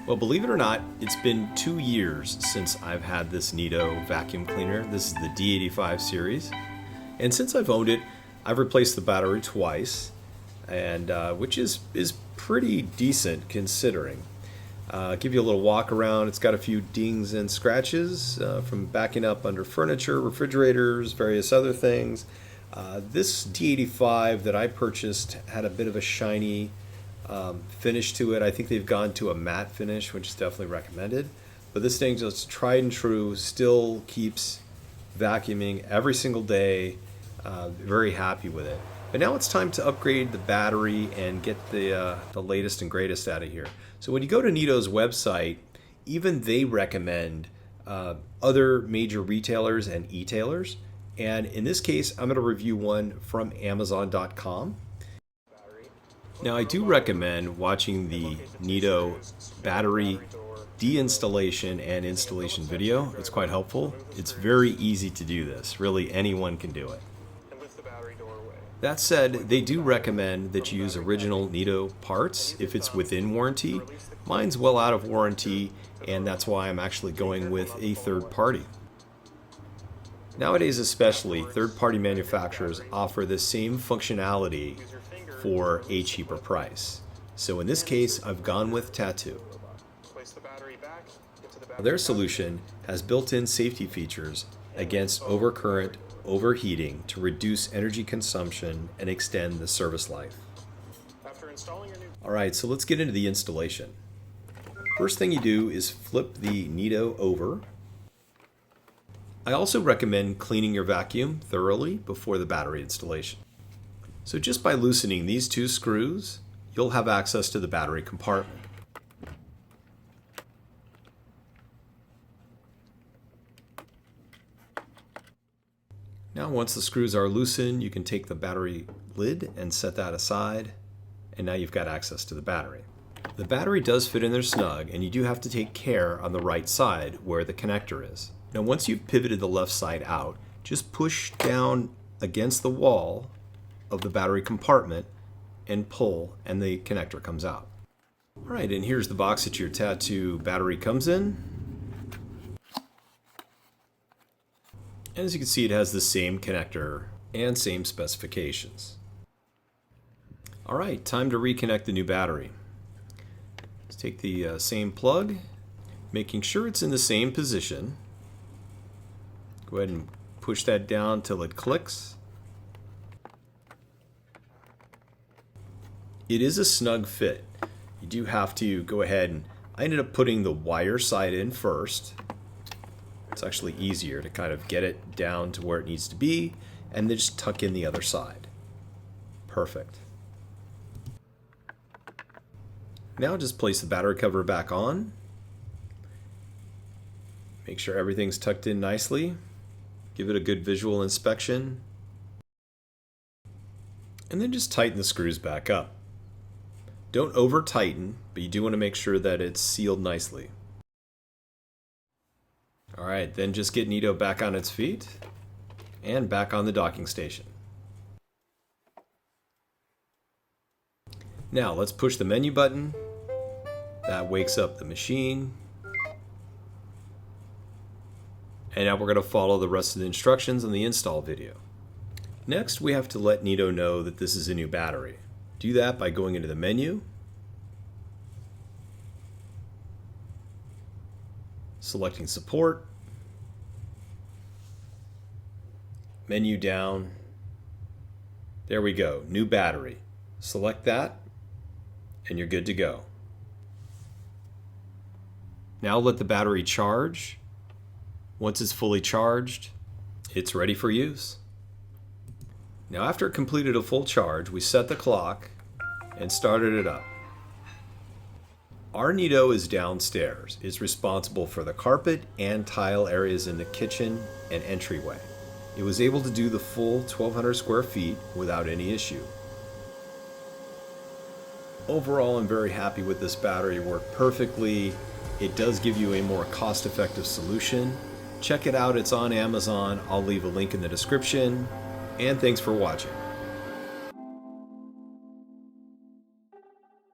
Well, believe it or not, it's been 2 years since I've had this NEATO vacuum cleaner. This is the D85 series. And since I've owned it, I've replaced the battery twice, and which is pretty decent considering. Give you a little walk around. It's got a few dings and scratches from backing up under furniture, refrigerators, various other things. This D85 that I purchased had a bit of a shiny finish to it. I think they've gone to a matte finish, which is definitely recommended. But this thing just tried and true, still keeps vacuuming every single day. Very happy with it. But now it's time to upgrade the battery and get the latest and greatest out of here. So when you go to NEATO's website, even they recommend other major retailers and e-tailers. And in this case, I'm going to review one from Amazon.com. Now, I do recommend watching the NEATO battery deinstallation and installation video. It's quite helpful. It's very easy to do this. Really, anyone can do it. That said, they do recommend that you use original NEATO parts if it's within warranty. Mine's well out of warranty, and that's why I'm actually going with a third party. Nowadays especially, third-party manufacturers offer the same functionality for a cheaper price. So in this case, I've gone with Tattu. Their solution has built-in safety features against overcurrent overheating to reduce energy consumption and extend the service life. Alright, so let's get into the installation. First thing you do is flip the NEATO over. I also recommend cleaning your vacuum thoroughly before the battery installation. So just by loosening these two screws, you'll have access to the battery compartment. Now once the screws are loosened, you can take the battery lid and set that aside, and now you've got access to the battery. The battery does fit in there snug, and you do have to take care on the right side where the connector is. Now once you've pivoted the left side out, just push down against the wall of the battery compartment and pull, and the connector comes out. Alright, and here's the box that your Tattu battery comes in. And as you can see, it has the same connector and same specifications. Alright, time to reconnect the new battery. Let's take the same plug, making sure it's in the same position. Go ahead and push that down till it clicks. It is a snug fit. You do have to go ahead and I ended up putting the wire side in first. It's actually easier to kind of get it down to where it needs to be and then just tuck in the other side. Perfect. Now just place the battery cover back on. Make sure everything's tucked in nicely. Give it a good visual inspection. And then just tighten the screws back up. Don't over tighten, but you do want to make sure that it's sealed nicely. Alright, then just get NEATO back on its feet and back on the docking station. Now let's push the menu button. That wakes up the machine. And now we're going to follow the rest of the instructions in the install video. Next, we have to let NEATO know that this is a new battery. Do that by going into the menu, selecting support, menu down. There we go, new battery. Select that, and you're good to go. Now let the battery charge. Once it's fully charged, it's ready for use. Now after it completed a full charge, we set the clock and started it up. Our NEATO is downstairs. It's responsible for the carpet and tile areas in the kitchen and entryway. It was able to do the full 1,200 square feet without any issue. Overall, I'm very happy with this battery. It worked perfectly. It does give you a more cost-effective solution. Check it out, it's on Amazon. I'll leave a link in the description. And thanks for watching.